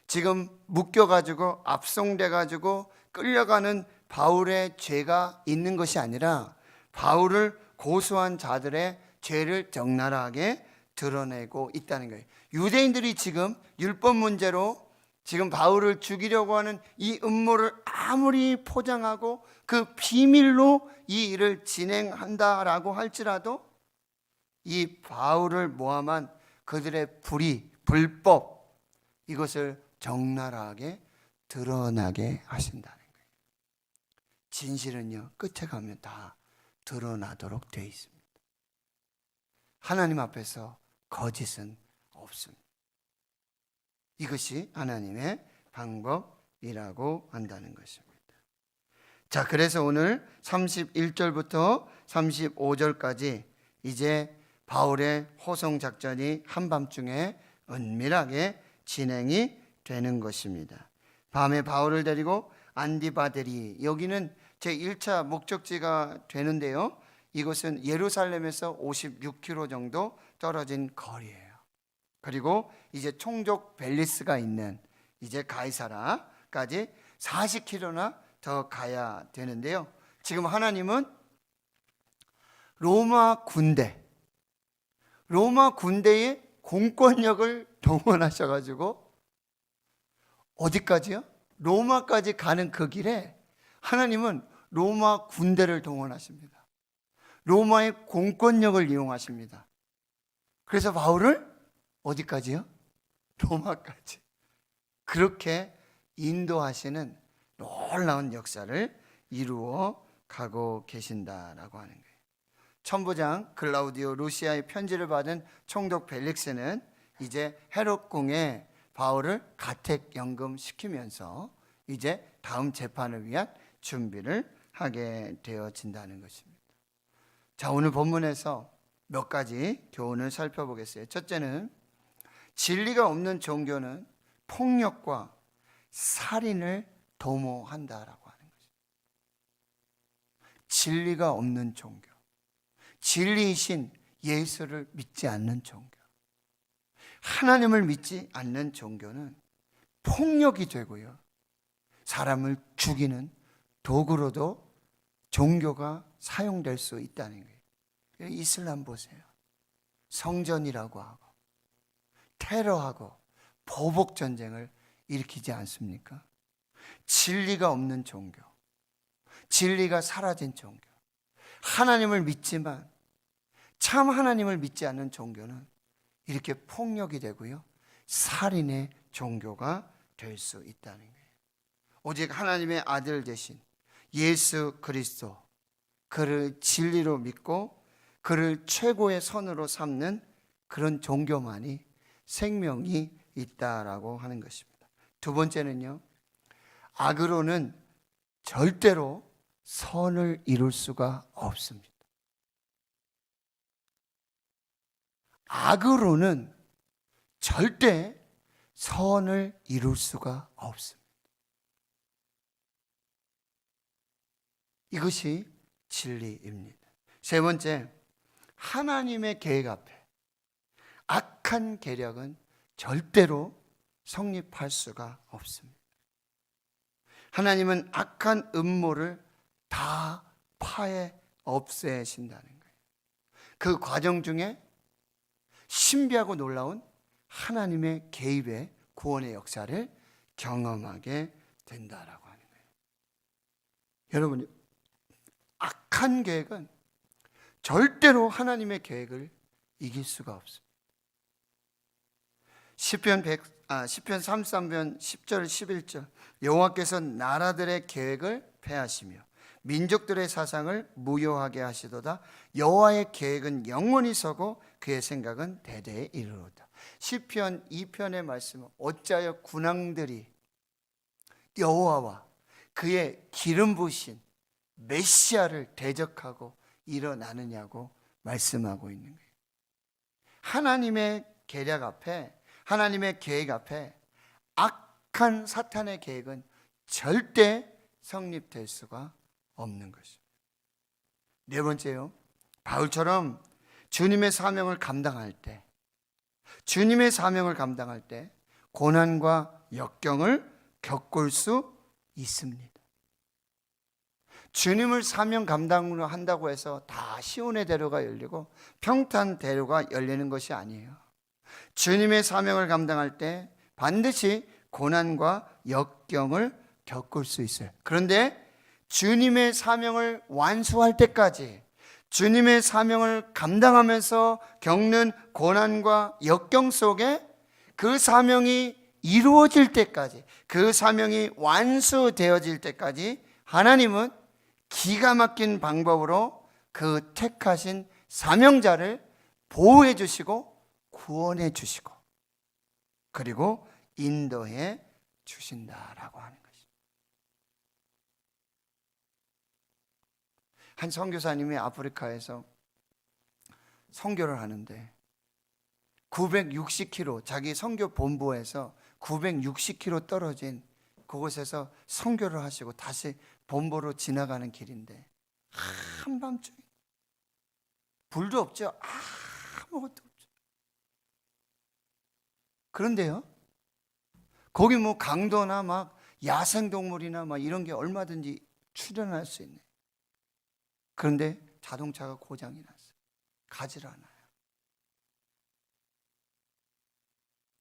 지금 묶여가지고 압송돼가지고 끌려가는 바울의 죄가 있는 것이 아니라 바울을 고소한 자들의 죄를 적나라하게 드러내고 있다는 거예요. 유대인들이 지금 율법 문제로 지금 바울을 죽이려고 하는 이 음모를 아무리 포장하고 그 비밀로 이 일을 진행한다라고 할지라도 이 바울을 모함한 그들의 불법, 이것을 적나라하게 드러나게 하신다는 거예요. 진실은요, 끝에 가면 다 드러나도록 되어 있습니다. 하나님 앞에서 거짓은 없습니다. 이것이 하나님의 방법이라고 한다는 것입니다. 자, 그래서 오늘 31절부터 35절까지 이제 바울의 호송 작전이 한밤중에 은밀하게 진행이 되는 것입니다. 밤에 바울을 데리고 안디바데리, 여기는 제1차 목적지가 되는데요, 이곳은 예루살렘에서 56km 정도 떨어진 거리예요. 그리고 이제 총독 벨리스가 있는 이제 가이사라까지 40km나 더 가야 되는데요, 지금 하나님은 로마 군대의 공권력을 동원하셔가지고 어디까지요? 로마까지 가는 그 길에 하나님은 로마 군대를 동원하십니다. 로마의 공권력을 이용하십니다. 그래서 바울을 어디까지요? 로마까지. 그렇게 인도하시는 놀라운 역사를 이루어 가고 계신다라고 하는 거예요. 천부장 글라우디오 루시아의 편지를 받은 총독 벨릭스는 이제 헤롯 궁에 바울을 가택연금 시키면서 이제 다음 재판을 위한 준비를 하게 되어진다는 것입니다. 자, 오늘 본문에서 몇 가지 교훈을 살펴보겠어요. 첫째는 진리가 없는 종교는 폭력과 살인을 도모한다라고 하는 것입니다. 진리가 없는 종교, 진리이신 예수를 믿지 않는 종교, 하나님을 믿지 않는 종교는 폭력이 되고요, 사람을 죽이는 도구로도 종교가 사용될 수 있다는 거예요. 이슬람 보세요. 성전이라고 하고 테러하고 보복 전쟁을 일으키지 않습니까? 진리가 없는 종교, 진리가 사라진 종교, 하나님을 믿지만 참 하나님을 믿지 않는 종교는 이렇게 폭력이 되고요, 살인의 종교가 될 수 있다는 거예요. 오직 하나님의 아들 되신 예수 그리스도, 그를 진리로 믿고 그를 최고의 선으로 삼는 그런 종교만이 생명이 있다라고 하는 것입니다. 두 번째는요, 악으로는 절대로 선을 이룰 수가 없습니다. 악으로는 절대 선을 이룰 수가 없습니다. 이것이 진리입니다. 세 번째, 하나님의 계획 앞에 악한 계략은 절대로 성립할 수가 없습니다. 하나님은 악한 음모를 다 파해 없애신다는 거예요. 그 과정 중에 신비하고 놀라운 하나님의 개입의 구원의 역사를 경험하게 된다라고 하는 거예요. 여러분, 악한 계획은 절대로 하나님의 계획을 이길 수가 없습니다. 시편 33편 10절 11절, 여호와께서 나라들의 계획을 폐하시며 민족들의 사상을 무효하게 하시도다. 여호와의 계획은 영원히 서고 그의 생각은 대대에 이르로다. 시편 2편의 말씀은 어찌하여 군왕들이 여호와와 그의 기름 부으신 메시아를 대적하고 일어나느냐고 말씀하고 있는 거예요. 하나님의 계략 앞에, 하나님의 계획 앞에 악한 사탄의 계획은 절대 성립될 수가 없는 것입니다. 네 번째요, 바울처럼 주님의 사명을 감당할 때, 주님의 사명을 감당할 때 고난과 역경을 겪을 수 있습니다. 주님을 사명 감당으로 한다고 해서 다 시온의 대로가 열리고 평탄 대로가 열리는 것이 아니에요. 주님의 사명을 감당할 때 반드시 고난과 역경을 겪을 수 있어요. 그런데 주님의 사명을 완수할 때까지, 주님의 사명을 감당하면서 겪는 고난과 역경 속에 그 사명이 이루어질 때까지, 그 사명이 완수되어질 때까지 하나님은 기가 막힌 방법으로 그 택하신 사명자를 보호해 주시고 구원해 주시고 그리고 인도해 주신다라고 하는 것입니다. 한 선교사님이 아프리카에서 선교를 하는데 960km, 자기 선교 본부에서 960km 떨어진 그곳에서 선교를 하시고 다시 본부로 지나가는 길인데 한밤중에 불도 없죠. 아무것도 없죠. 그런데요, 거기 뭐 강도나 막 야생동물이나 막 이런 게 얼마든지 출현할 수 있네. 그런데 자동차가 고장이 났어요. 가지를 않아요.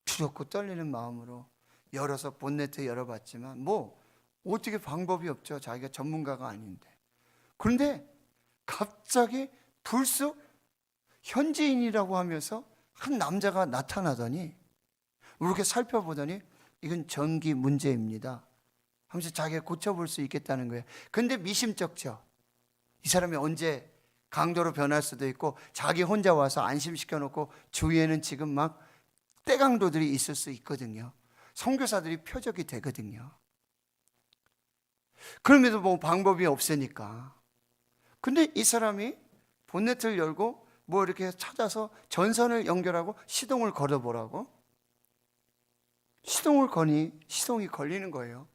두렵고 떨리는 마음으로 열어서 본네트 열어봤지만 뭐 어떻게 방법이 없죠. 자기가 전문가가 아닌데. 그런데 갑자기 불쑥 현지인이라고 하면서 한 남자가 나타나더니 이렇게 살펴보더니 이건 전기 문제입니다 하면서 자기가 고쳐볼 수 있겠다는 거예요. 근데 미심쩍죠. 이 사람이 언제 강도로 변할 수도 있고 자기 혼자 와서 안심시켜 놓고 주위에는 지금 막 떼강도들이 있을 수 있거든요. 선교사들이 표적이 되거든요. 그럼에도 뭐 방법이 없으니까. 근데 이 사람이 본네트를 열고 뭐 이렇게 찾아서 전선을 연결하고 시동을 걸어보라고. 시동을 거니 시동이 걸리는 거예요.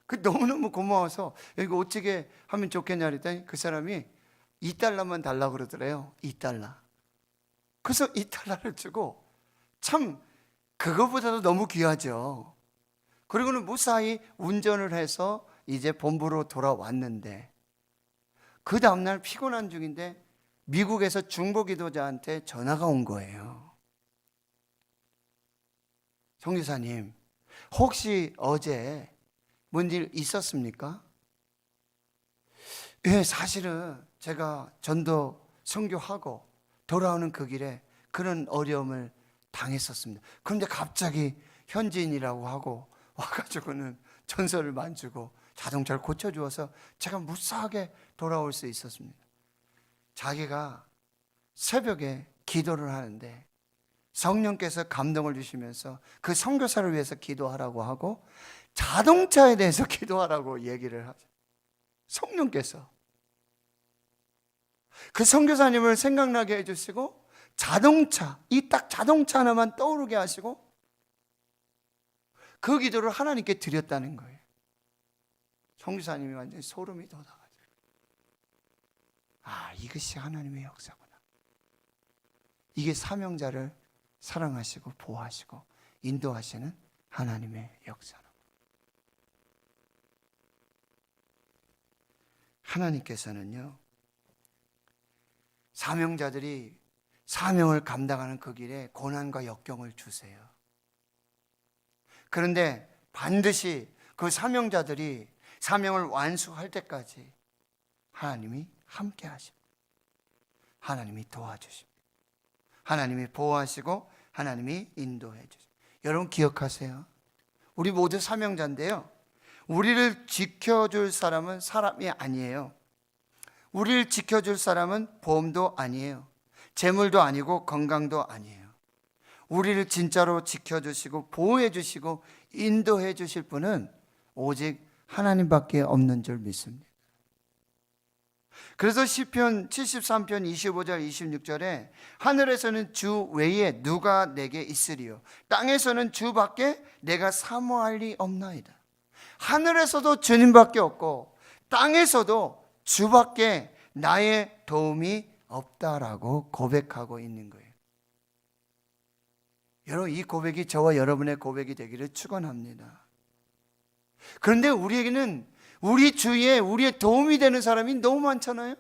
그 너무너무 고마워서 이거 어떻게 하면 좋겠냐 그랬더니 그 사람이 $2만 달라고 그러더래요. $2. 그래서 $2를 주고, 참 그거보다도 너무 귀하죠. 그리고는 무사히 운전을 해서 이제 본부로 돌아왔는데 그 다음날 피곤한 중인데 미국에서 중보기도자한테 전화가 온 거예요. 선교사님, 혹시 어제 뭔 일 있었습니까? 예, 사실은 제가 전도 선교하고 돌아오는 그 길에 그런 어려움을 당했었습니다. 그런데 갑자기 현지인이라고 하고 와가지고는 전설을 만지고 자동차를 고쳐주어서 제가 무사하게 돌아올 수 있었습니다. 자기가 새벽에 기도를 하는데 성령께서 감동을 주시면서 그 선교사를 위해서 기도하라고 하고 자동차에 대해서 기도하라고 얘기를 하죠. 성령께서 그 선교사님을 생각나게 해주시고 자동차, 이 딱 자동차 하나만 떠오르게 하시고 그 기도를 하나님께 드렸다는 거예요. 선교사님이 완전히 소름이 돋아가지고 이것이 하나님의 역사구나. 이게 사명자를 사랑하시고 보호하시고 인도하시는 하나님의 역사로. 하나님께서는요, 사명자들이 사명을 감당하는 그 길에 고난과 역경을 주세요. 그런데 반드시 그 사명자들이 사명을 완수할 때까지 하나님이 함께 하십니다. 하나님이 도와주십니다. 하나님이 보호하시고 하나님이 인도해 주십니다. 여러분 기억하세요. 우리 모두 사명자인데요, 우리를 지켜줄 사람은 사람이 아니에요. 우리를 지켜줄 사람은 보험도 아니에요. 재물도 아니고 건강도 아니에요. 우리를 진짜로 지켜주시고 보호해 주시고 인도해 주실 분은 오직 하나님밖에 없는 줄 믿습니다. 그래서 시편 73편 25절 26절에 하늘에서는 주 외에 누가 내게 있으리요 땅에서는 주밖에 내가 사모할 리 없나이다. 하늘에서도 주님밖에 없고 땅에서도 주밖에 나의 도움이 없다라고 고백하고 있는 거예요. 여러분, 이 고백이 저와 여러분의 고백이 되기를 축원합니다. 그런데 우리에게는 우리 주위에 우리의 도움이 되는 사람이 너무 많잖아요.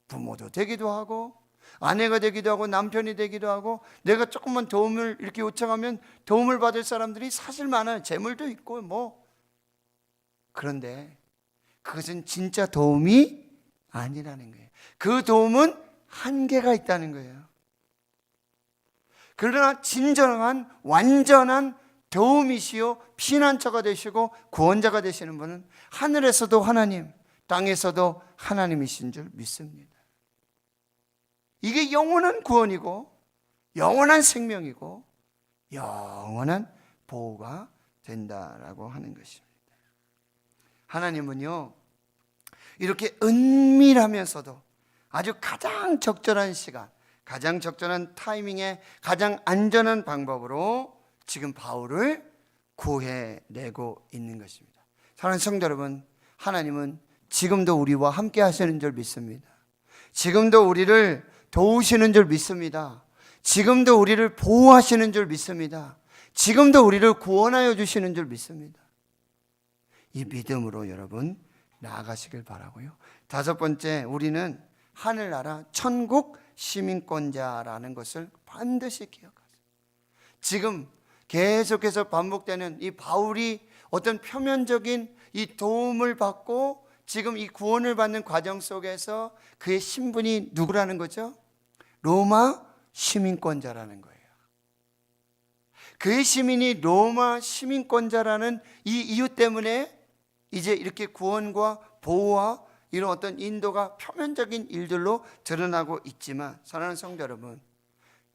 부모도 되기도 하고 아내가 되기도 하고 남편이 되기도 하고 내가 조금만 도움을 이렇게 요청하면 도움을 받을 사람들이 사실 많아요. 재물도 있고 뭐. 그런데 그것은 진짜 도움이 아니라는 거예요. 그 도움은 한계가 있다는 거예요. 그러나 진정한 완전한 도움이시요 피난처가 되시고 구원자가 되시는 분은 하늘에서도 하나님, 땅에서도 하나님이신 줄 믿습니다. 이게 영원한 구원이고 영원한 생명이고 영원한 보호가 된다라고 하는 것입니다. 하나님은요, 이렇게 은밀하면서도 아주 가장 적절한 시간, 가장 적절한 타이밍에 가장 안전한 방법으로 지금 바울을 구해내고 있는 것입니다. 사랑하는 성도 여러분, 하나님은 지금도 우리와 함께 하시는 줄 믿습니다. 지금도 우리를 도우시는 줄 믿습니다. 지금도 우리를 보호하시는 줄 믿습니다. 지금도 우리를 구원하여 주시는 줄 믿습니다. 이 믿음으로 여러분 나아가시길 바라고요. 다섯 번째, 우리는 하늘나라 천국 시민권자라는 것을 반드시 기억하세요. 지금 계속해서 반복되는 이 바울이 어떤 표면적인 이 도움을 받고 지금 이 구원을 받는 과정 속에서 그의 신분이 누구라는 거죠? 로마 시민권자라는 거예요. 그의 시민이 로마 시민권자라는 이 이유 때문에 이제 이렇게 구원과 보호와 이런 어떤 인도가 표면적인 일들로 드러나고 있지만, 사랑하는 성도 여러분,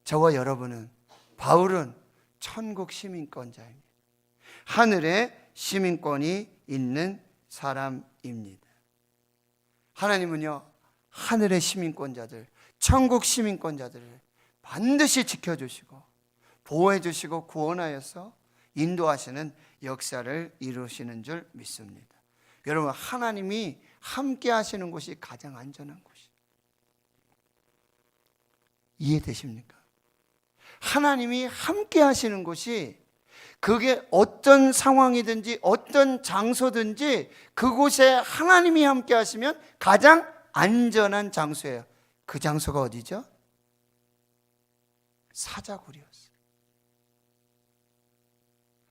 저와 여러분은, 바울은 천국 시민권자입니다. 하늘의 시민권이 있는 사람입니다. 하나님은요, 하늘의 시민권자들, 천국 시민권자들을 반드시 지켜주시고 보호해 주시고 구원하여서 인도하시는 역사를 이루시는 줄 믿습니다. 여러분, 하나님이 함께 하시는 곳이 가장 안전한 곳이에요. 이해되십니까? 하나님이 함께 하시는 곳이, 그게 어떤 상황이든지 어떤 장소든지 그곳에 하나님이 함께 하시면 가장 안전한 장소예요. 그 장소가 어디죠? 사자굴이었어요.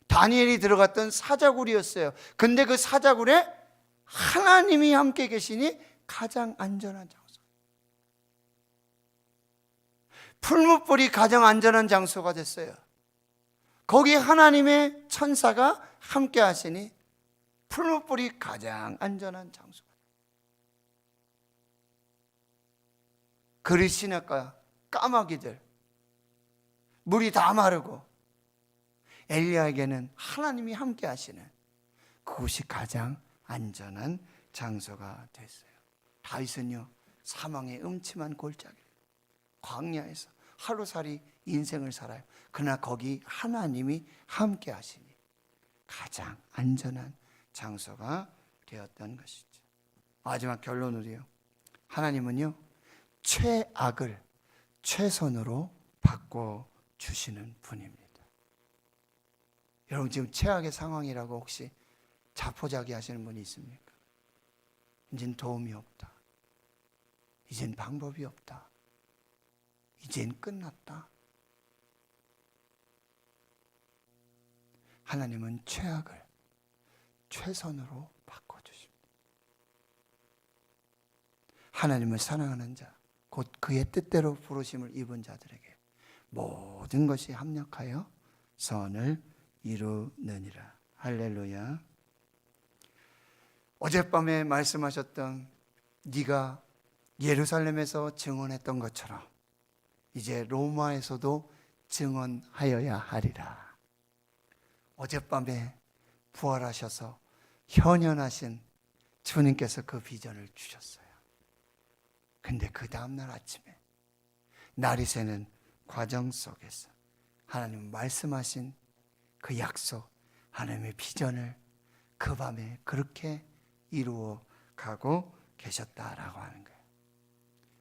다니엘이 들어갔던 사자굴이었어요. 근데 그 사자굴에 하나님이 함께 계시니 가장 안전한 장소. 풀무불이 가장 안전한 장소가 됐어요. 거기 하나님의 천사가 함께 하시니 풀무불이 가장 안전한 장소가 돼요. 그리시나가 까마귀들, 물이 다 마르고 엘리야에게는 하나님이 함께 하시는 그곳이 가장 안전한 장소가 됐어요. 다윗은요, 사망의 음침한 골짜기, 광야에서 하루살이 인생을 살아요. 그러나 거기 하나님이 함께 하시니 가장 안전한 장소가 되었던 것이죠. 마지막 결론으로요, 하나님은요, 최악을 최선으로 바꿔주시는 분입니다. 여러분, 지금 최악의 상황이라고 혹시 자포자기 하시는 분이 있습니까? 이젠 도움이 없다, 이젠 방법이 없다, 이젠 끝났다. 하나님은 최악을 최선으로 바꿔주십니다. 하나님을 사랑하는 자, 곧 그의 뜻대로 부르심을 입은 자들에게 모든 것이 합력하여 선을 이루느니라. 할렐루야. 어젯밤에 말씀하셨던 네가 예루살렘에서 증언했던 것처럼 이제 로마에서도 증언하여야 하리라. 어젯밤에 부활하셔서 현현하신 주님께서 그 비전을 주셨어요. 근데 그 다음날 아침에 날이 새는 과정 속에서 하나님 말씀하신 그 약속, 하나님의 비전을 그 밤에 그렇게 이루어 가고 계셨다라고 하는 거예요.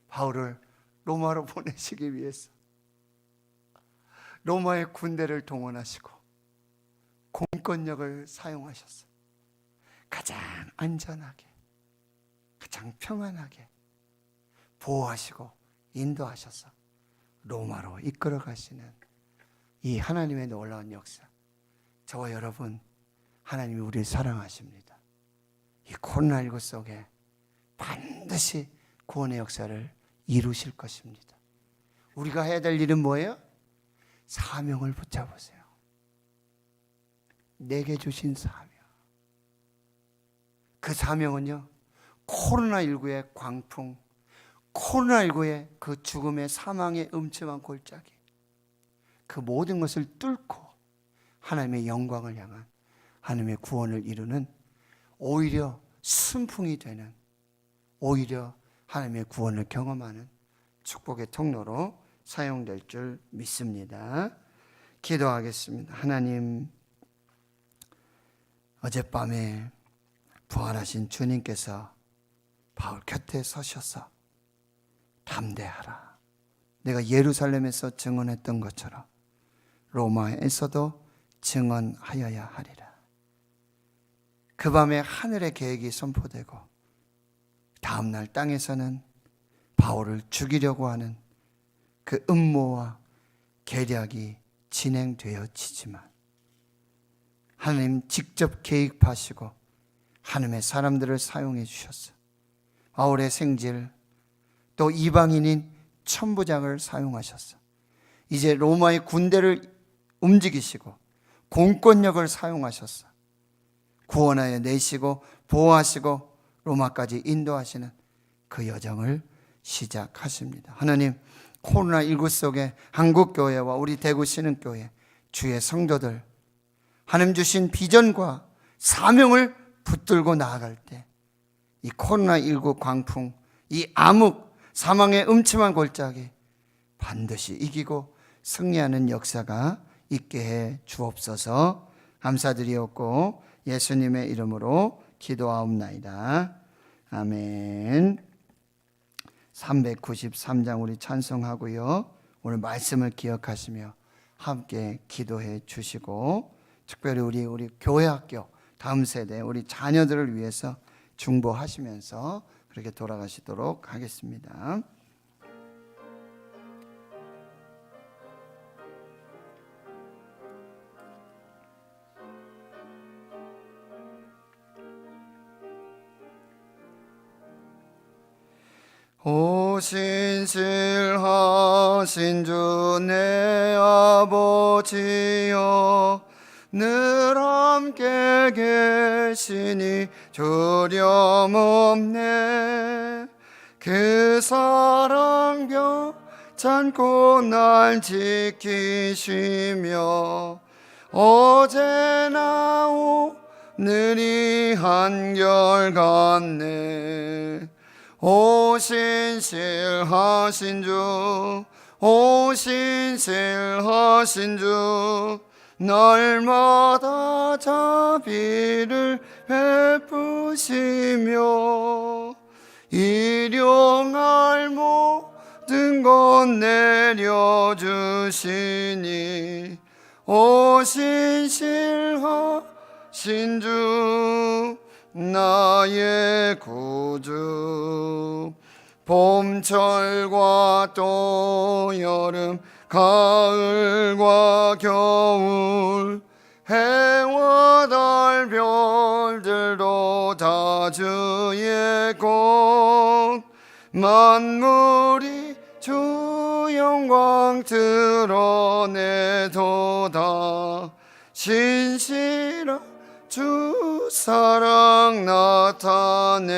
바울을 로마로 보내시기 위해서 로마의 군대를 동원하시고 공권력을 사용하셨어요. 가장 안전하게, 가장 평안하게 보호하시고 인도하셔서 로마로 이끌어 가시는 이 하나님의 놀라운 역사. 저와 여러분, 하나님이 우리를 사랑하십니다. 이 코로나19 속에 반드시 구원의 역사를 이루실 것입니다. 우리가 해야 될 일은 뭐예요? 사명을 붙잡으세요. 내게 주신 사명. 그 사명은요, 코로나19의 광풍, 코로나19의 그 죽음의 사망의 음침한 골짜기, 그 모든 것을 뚫고 하나님의 영광을 향한 하나님의 구원을 이루는, 오히려 순풍이 되는, 오히려 하나님의 구원을 경험하는 축복의 통로로 사용될 줄 믿습니다. 기도하겠습니다. 하나님, 어젯밤에 부활하신 주님께서 바울 곁에 서셔서 담대하라, 내가 예루살렘에서 증언했던 것처럼 로마에서도 증언하여야 하리라. 그 밤에 하늘의 계획이 선포되고 다음날 땅에서는 바울을 죽이려고 하는 그 음모와 계략이 진행되어지지만 하나님 직접 개입하시고 하나님의 사람들을 사용해 주셨어. 바울의 생질, 또 이방인인 천부장을 사용하셨어. 이제 로마의 군대를 움직이시고 공권력을 사용하셨어. 구원하여 내시고 보호하시고 로마까지 인도하시는 그 여정을 시작하십니다. 하나님, 코로나19 속에 한국교회와 우리 대구 신흥교회 주의 성도들, 하나님 주신 비전과 사명을 붙들고 나아갈 때 이 코로나19 광풍, 이 암흑, 사망의 음침한 골짜기 반드시 이기고 승리하는 역사가 있게 해 주옵소서. 감사드리옵고 예수님의 이름으로 기도하옵나이다. 아멘. 393장 우리 찬송하고요, 오늘 말씀을 기억하시며 함께 기도해 주시고, 특별히 우리 교회학교 다음 세대 우리 자녀들을 위해서 중보하시면서 그렇게 돌아가시도록 하겠습니다. 오신실하신 주 내 아버지여, 늘 함께 계시니 두려움없네. 그 사랑 벽찮고 날 지키시며 어제나 오늘이 한결같네. 오신실하신 주, 오신실하신 주, 날마다 자비를 베푸시며 일용할 모든 것 내려주시니 오신실하신 주, 나의 구주. 봄철과 또 여름, 가을과 겨울, 해와 달 별들도 다 주의 것. 만물이 주 영광 드러내도다. 신실한 주 사랑 나타내네.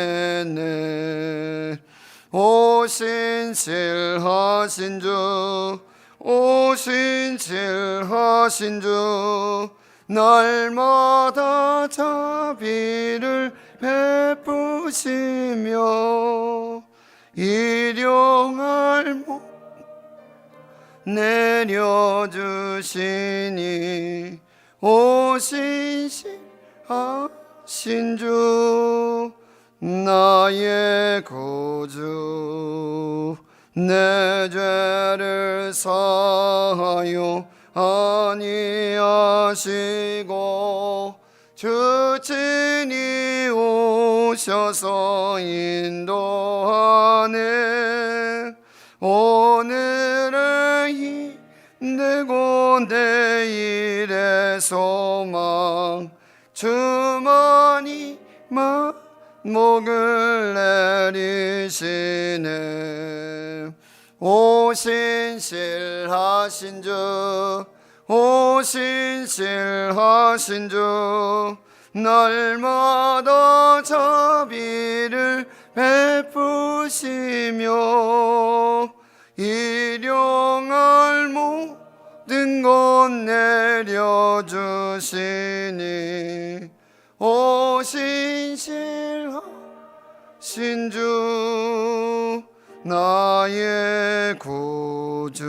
오신실하신 주, 오신실하신 주, 날마다 자비를 베푸시며 일용할 목 내려주시니 오신 하신 주 나의 구주 내 죄를 사하여 아니하시고 주 친히 오셔서 인도하네 오늘을 힘내고 내일의 소망 주만이 목을 내리시네 오신실하신 주 오신실하신 주 날마다 자비를 베푸시며 일용할 모든 것 내려주시니 오신실하신 주 나의 구주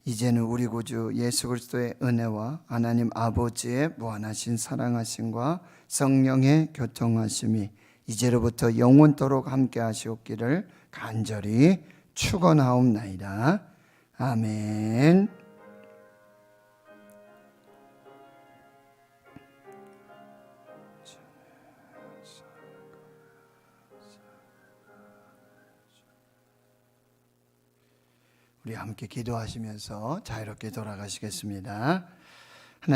이제는 우리 구주 예수 그리스도의 은혜와 하나님 아버지의 무한하신 사랑하심과 성령의 교통하심이 이제로부터 영원토록 함께 하시옵기를 간절히 축원하옵나이다. 아멘. 우리 함께 기도하시면서 자유롭게 돌아가시겠습니다.